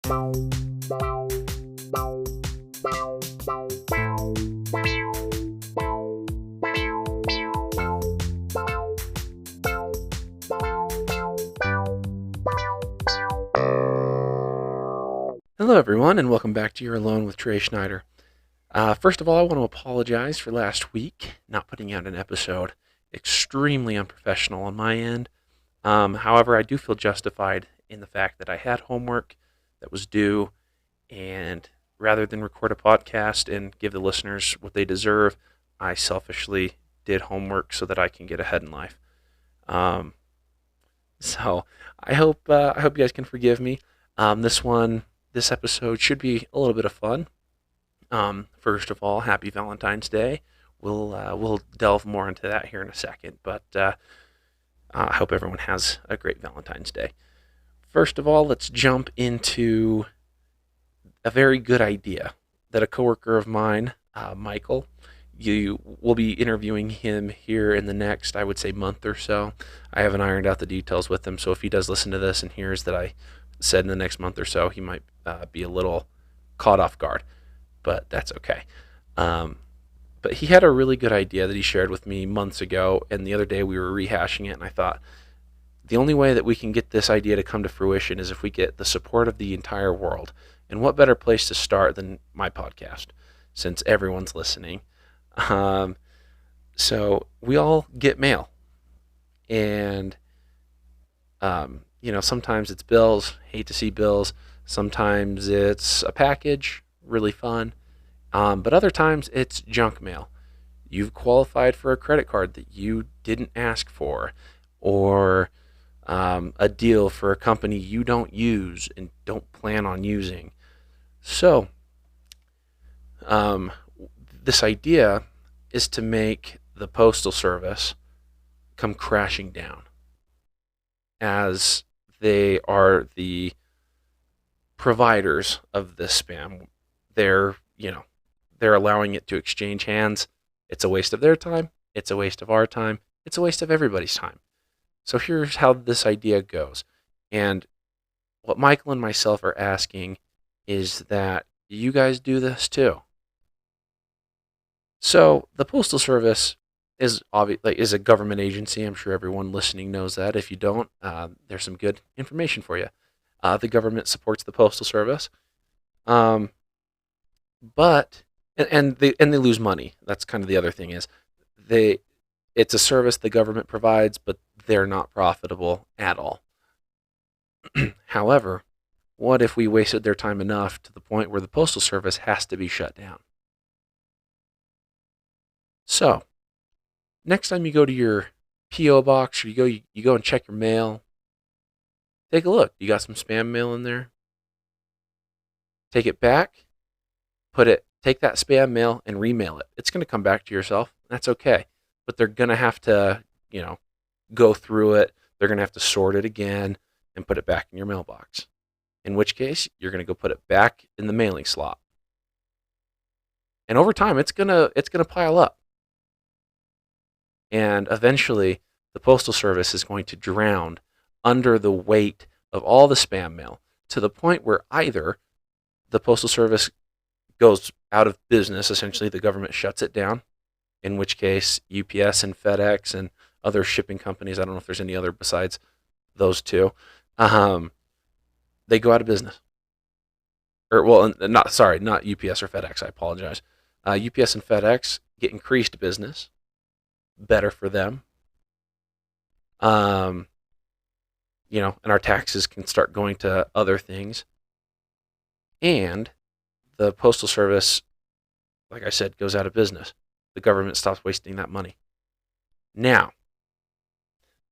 Hello everyone, and welcome back to You're Alone with Trey Schneider. First of all, I want to apologize for last week not putting out an episode. Extremely unprofessional on my end. However, I do feel justified in the fact that I had homework that was due, and rather than record a podcast and give the listeners what they deserve, I selfishly did homework so that I can get ahead in life. So I hope you guys can forgive me. This episode should be a little bit of fun. First of all, happy Valentine's Day. We'll delve more into that here in a second, but I hope everyone has a great Valentine's Day. First of all, let's jump into a very good idea that a coworker of mine, Michael, you will be interviewing him here in the next, I would say, month or so. I haven't ironed out the details with him, so if he does listen to this and hears that I said in the next month or so, he might be a little caught off guard, but that's okay. But he had a really good idea that he shared with me months ago, and the other day we were rehashing it, and I thought, the only way that we can get this idea to come to fruition is if we get the support of the entire world. And what better place to start than my podcast, since everyone's listening. So we all get mail, and sometimes it's bills, hate to see bills. Sometimes it's a package, really fun. But other times it's junk mail. You've qualified for a credit card that you didn't ask for, or a deal for a company you don't use and don't plan on using. So, this idea is to make the Postal Service come crashing down, as they are the providers of this spam. They're allowing it to exchange hands. It's a waste of their time. It's a waste of our time. It's a waste of everybody's time. So here's how this idea goes. And what Michael and myself are asking is that you guys do this too. So the Postal Service is a government agency. I'm sure everyone listening knows that. If you don't, there's some good information for you. The government supports the Postal Service, but they lose money. That's kind of the other thing is it's a service the government provides, but they're not profitable at all. However, what if we wasted their time enough to the point where the Postal Service has to be shut down? So, next time you go to your P.O. box or you go and check your mail, take a look. You got some spam mail in there? Take it back, take that spam mail and remail it. It's going to come back to yourself. That's okay. But they're going to have to, go through it. They're going to have to sort it again and put it back in your mailbox. In which case, you're going to go put it back in the mailing slot. And over time, it's going to pile up. And eventually, the Postal Service is going to drown under the weight of all the spam mail, to the point where either the Postal Service goes out of business, essentially the government shuts it down, in which case UPS and FedEx and other shipping companies, I don't know if there's any other besides those two, they go out of business. Not UPS or FedEx, I apologize. UPS and FedEx get increased business, better for them. And our taxes can start going to other things. And the Postal Service, like I said, goes out of business. The government stops wasting that money. Now,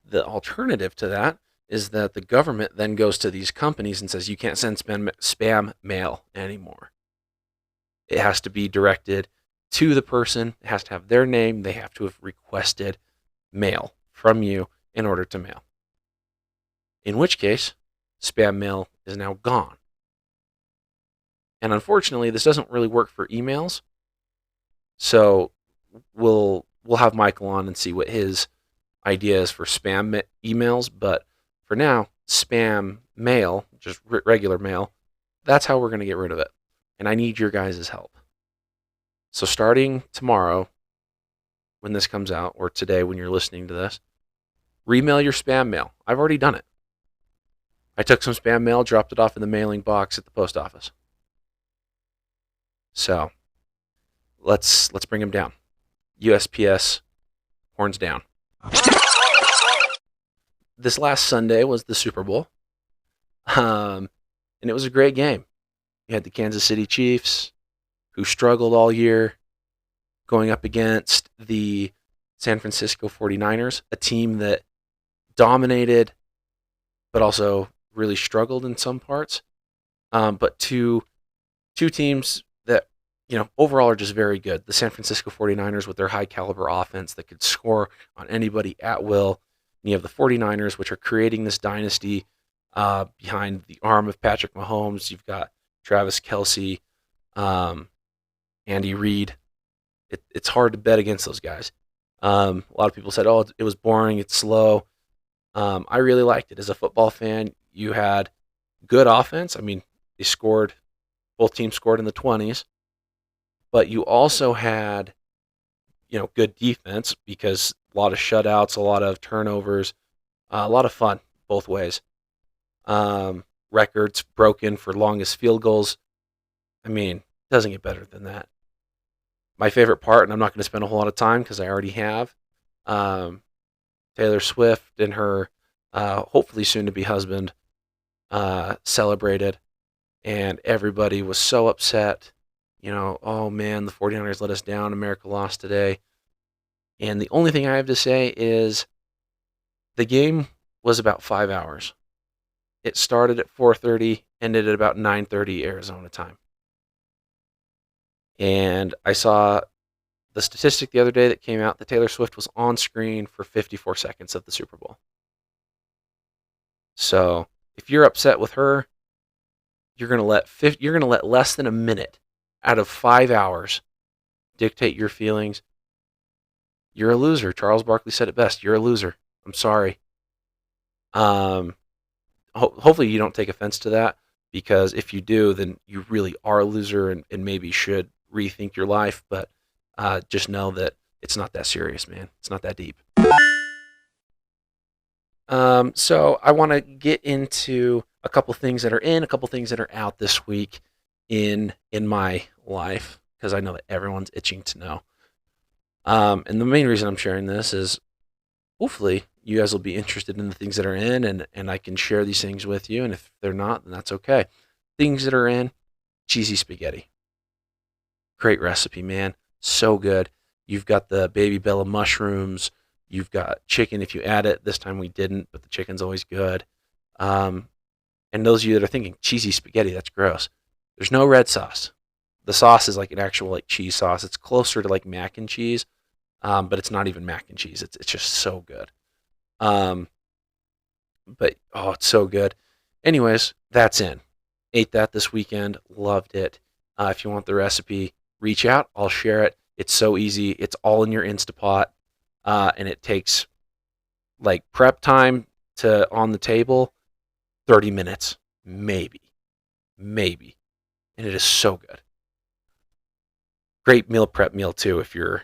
the alternative to that is that the government then goes to these companies and says, you can't send spam mail anymore. It has to be directed to the person. It has to have their name. They have to have requested mail from you in order to mail. In which case, spam mail is now gone. And unfortunately, this doesn't really work for emails. So we'll have Michael on and see what his idea is for spam emails. But for now, spam mail, just regular mail, That's how we're going to get rid of it. And I need your guys' help. So starting tomorrow, when this comes out, or today when you're listening to this, remail your spam mail. I've already done it. I took some spam mail, dropped it off in the mailing box at the post office. So let's bring them down. USPS, horns down. This last Sunday was the Super Bowl, and it was a great game. You had the Kansas City Chiefs, who struggled all year, going up against the San Francisco 49ers, a team that dominated but also really struggled in some parts. But two teams that, overall are just very good. The San Francisco 49ers with their high caliber offense that could score on anybody at will. And you have the 49ers, which are creating this dynasty behind the arm of Patrick Mahomes. You've got Travis Kelce, Andy Reid. It's hard to bet against those guys. A lot of people said, oh, it was boring, it's slow. I really liked it. As a football fan, you had good offense. I mean, both teams scored in the 20s, but you also had, good defense because a lot of shutouts, a lot of turnovers, a lot of fun both ways. Records broken for longest field goals. I mean, it doesn't get better than that. My favorite part, and I'm not going to spend a whole lot of time because I already have, Taylor Swift and her hopefully soon-to-be husband celebrated, and everybody was so upset. Oh man, the 49ers let us down. America lost today. And the only thing I have to say is the game was about 5 hours. It started at 4:30, ended at about 9:30 Arizona time. And I saw the statistic the other day that came out that Taylor Swift was on screen for 54 seconds of the Super Bowl. So if you're upset with her, you're gonna let less than a minute out of 5 hours dictate your feelings. You're a loser. Charles Barkley said it best. You're a loser. I'm sorry. Hopefully you don't take offense to that, because if you do, then you really are a loser and maybe should rethink your life. But just know that it's not that serious, man. It's not that deep. So I want to get into a couple things that are in, a couple things that are out this week in my life, because I know that everyone's itching to know. And the main reason I'm sharing this is hopefully you guys will be interested in the things that are in, and I can share these things with you. And if they're not, then that's okay. Things that are in: cheesy spaghetti. Great recipe, man. So good. You've got the baby Bella mushrooms. You've got chicken if you add it. This time we didn't, but the chicken's always good. And those of you that are thinking, cheesy spaghetti, that's gross. There's no red sauce. The sauce is like an actual cheese sauce. It's closer to like mac and cheese, but it's not even mac and cheese. It's just so good. But it's so good. Anyways, that's in. Ate that this weekend. Loved it. If you want the recipe, reach out. I'll share it. It's so easy. It's all in your Instapot. And it takes like prep time to on the table, 30 minutes, maybe. And it is so good. Great meal prep meal too, if you're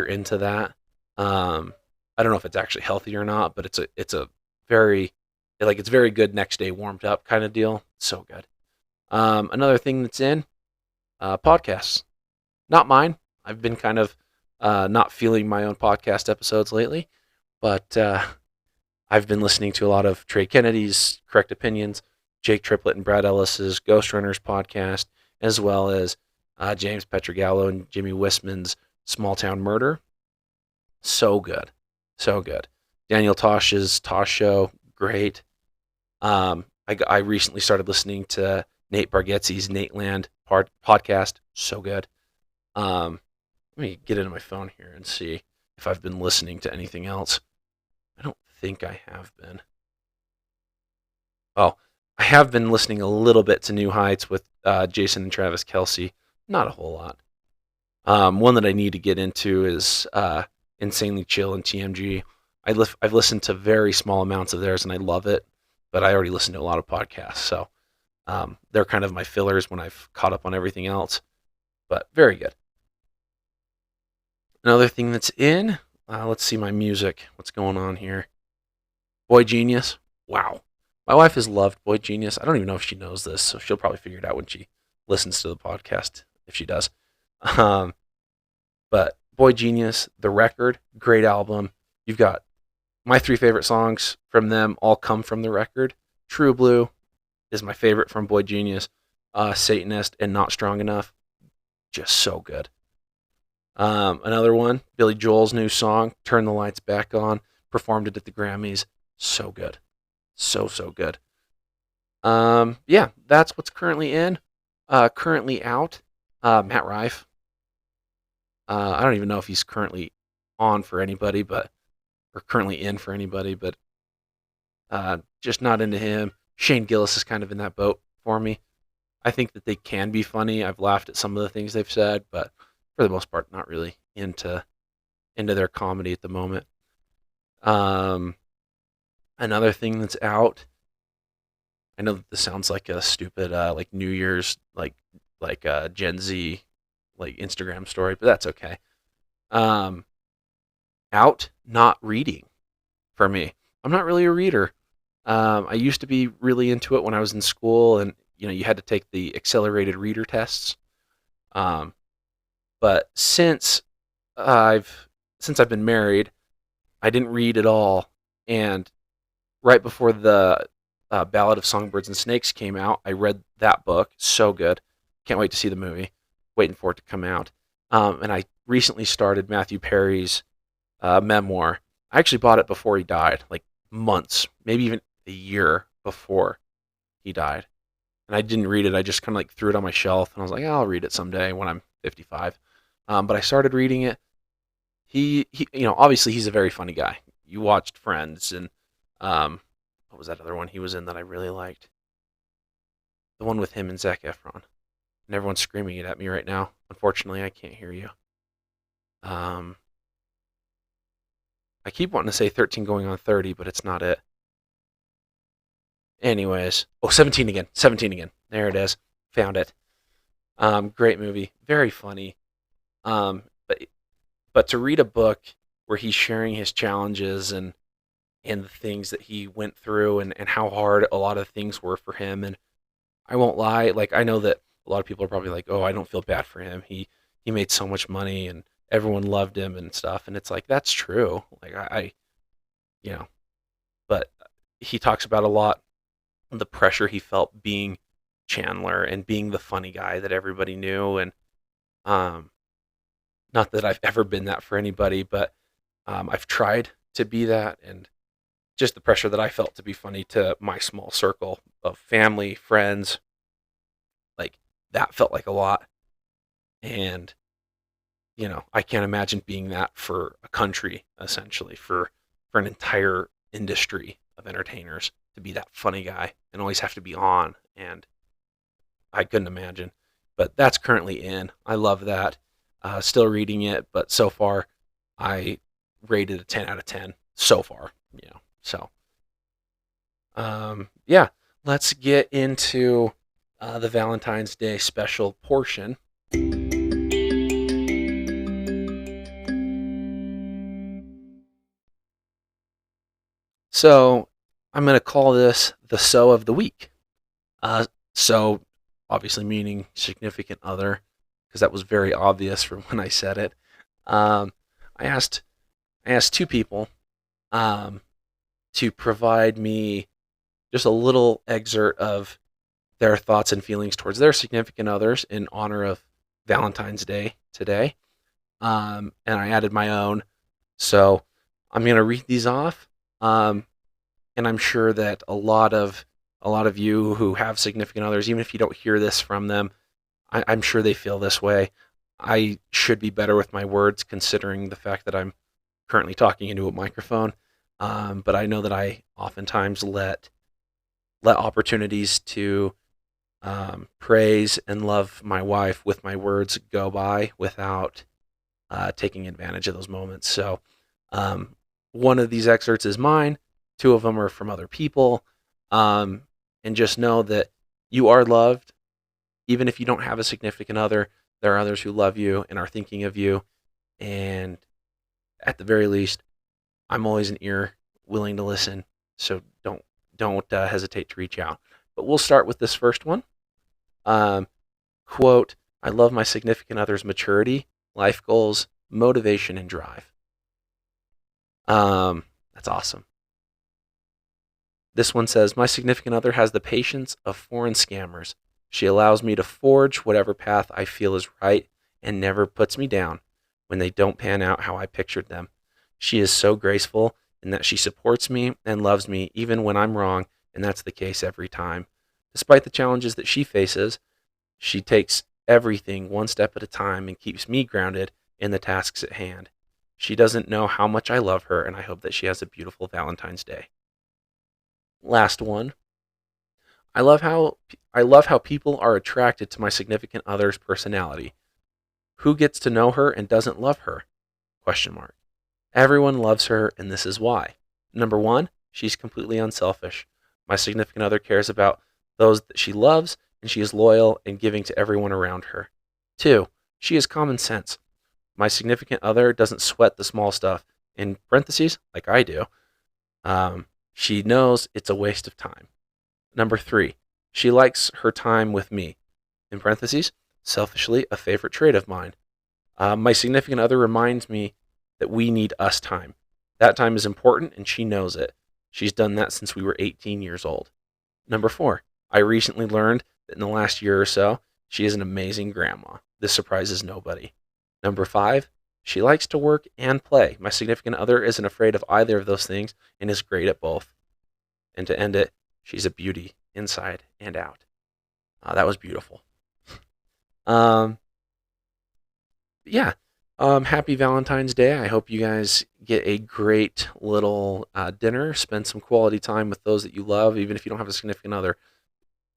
into that. I don't know if it's actually healthy or not, but it's very good next day warmed up kind of deal. So good. Another thing that's in podcasts, not mine. I've been kind of not feeling my own podcast episodes lately, but I've been listening to a lot of Trey Kennedy's Correct Opinions, Jake Triplett and Brad Ellis's Ghost Runners podcast, as well as James Petrogallo and Jimmy Wisman's Small Town Murder. So good. Daniel Tosh's Tosh Show, great. I recently started listening to Nate Bargatze's Nate Land podcast, so good. Let me get into my phone here and see if I've been listening to anything else. I don't think I have been. Oh, I have been listening a little bit to New Heights with Jason and Travis Kelce. Not a whole lot. One that I need to get into is Insanely Chill and TMG. I've listened to very small amounts of theirs and I love it, but I already listened to a lot of podcasts. So They're kind of my fillers when I've caught up on everything else, but very good. Another thing that's in, let's see my music. What's going on here? Boy Genius. Wow. My wife has loved Boy Genius. I don't even know if she knows this, so she'll probably figure it out when she listens to the podcast, if she does. Um, but Boy Genius, The Record, great album. You've got my three favorite songs from them all come from the record. True Blue is my favorite from Boy Genius. Satanist and Not Strong Enough, just so good. Another one, Billy Joel's new song, Turn the Lights Back On, performed it at the Grammys. So good. So good. Yeah, that's what's currently in. Currently out, Matt Rife. I don't even know if he's currently on for anybody, or currently in for anybody, but just not into him. Shane Gillis is kind of in that boat for me. I think that they can be funny. I've laughed at some of the things they've said, but for the most part, not really into their comedy at the moment. Another thing that's out. I know that this sounds like a stupid like New Year's Gen Z like Instagram story, but that's okay. Out, not reading for me. I'm not really a reader. I used to be really into it when I was in school, and you had to take the accelerated reader tests. But since I've been married, I didn't read at all. And right before the Ballad of Songbirds and Snakes came out, I read that book. So good. Can't wait to see the movie. Waiting for it to come out. And I recently started Matthew Perry's memoir. I actually bought it before he died, like months, maybe even a year before he died. And I didn't read it. I just kind of like threw it on my shelf, and I was like, I'll read it someday when I'm 55. But I started reading it. He, obviously he's a very funny guy. You watched Friends, and what was that other one he was in that I really liked? The one with him and Zac Efron. And everyone's screaming it at me right now. Unfortunately, I can't hear you. I keep wanting to say 13 going on 30, but it's not it. Anyways, 17 again. 17 again. There it is. Found it. Great movie. Very funny. But to read a book where he's sharing his challenges and the things that he went through, and how hard a lot of things were for him. And I won't lie, like, I know that a lot of people are probably like, oh, I don't feel bad for him. He made so much money and everyone loved him and stuff. And it's like, that's true. Like but he talks about a lot of the pressure he felt being Chandler and being the funny guy that everybody knew. And not that I've ever been that for anybody, but I've tried to be that, and just the pressure that I felt to be funny to my small circle of family, friends, like that felt like a lot. And, I can't imagine being that for a country, essentially, for an entire industry of entertainers, to be that funny guy and always have to be on. And I couldn't imagine. But that's currently in. I love that. Still reading it, but so far I rated a 10 out of 10 so far. So yeah, let's get into the Valentine's Day special portion. So I'm going to call this the So of the Week. So obviously meaning significant other, because that was very obvious from when I said it. I asked two people to provide me just a little excerpt of their thoughts and feelings towards their significant others in honor of Valentine's Day today. And I added my own. So I'm going to read these off. And I'm sure that a lot of you who have significant others, even if you don't hear this from them, I'm sure they feel this way. I should be better with my words, considering the fact that I'm currently talking into a microphone. But I know that I oftentimes let opportunities to praise and love my wife with my words go by without taking advantage of those moments. So one of these excerpts is mine. Two of them are from other people. And just know that You are loved. Even if you don't have a significant other, there are others who love you and are thinking of you. And at the very least, I'm always an ear willing to listen. So don't hesitate to reach out. But we'll start with this first one. Um, Quote, I love my significant other's maturity, life goals, motivation, and drive. That's awesome. This one says, my significant other has the patience of foreign scammers. She allows me to forge whatever path I feel is right and never puts me down when they don't pan out how I pictured them. She is so graceful in that she supports me and loves me even when I'm wrong, and that's the case every time. Despite the challenges that she faces, she takes everything one step at a time and keeps me grounded in the tasks at hand. She doesn't know how much I love her, and I hope that she has a beautiful Valentine's Day. Last one. I love how people are attracted to my significant other's personality. Who gets to know her and doesn't love her? Question mark. Everyone loves her, and this is why. Number one, she's completely unselfish. My significant other cares about those that she loves, and she is loyal and giving to everyone around her. Two, she has common sense. My significant other doesn't sweat the small stuff. In parentheses, like I do. She knows it's a waste of time. Number three, she likes her time with me. In parentheses, selfishly, a favorite trait of mine. My significant other reminds me that we need us time. That time is important, and she knows it. She's done that since we were 18 years old. Number four, I recently learned that in the last year or so, she is an amazing grandma. This surprises nobody. Number five, she likes to work and play. My significant other isn't afraid of either of those things and is great at both. And to end it, she's a beauty inside and out. That was beautiful. Um, yeah. Happy Valentine's Day. I hope you guys get a great little dinner. Spend some quality time with those that you love, even if you don't have a significant other.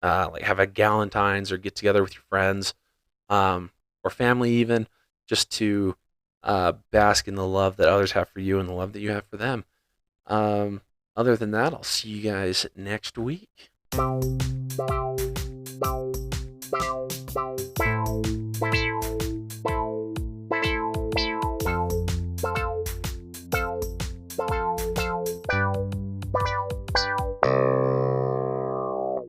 Like have a Galentine's or get together with your friends or family, even just to bask in the love that others have for you and the love that you have for them. Other than that, I'll see you guys next week.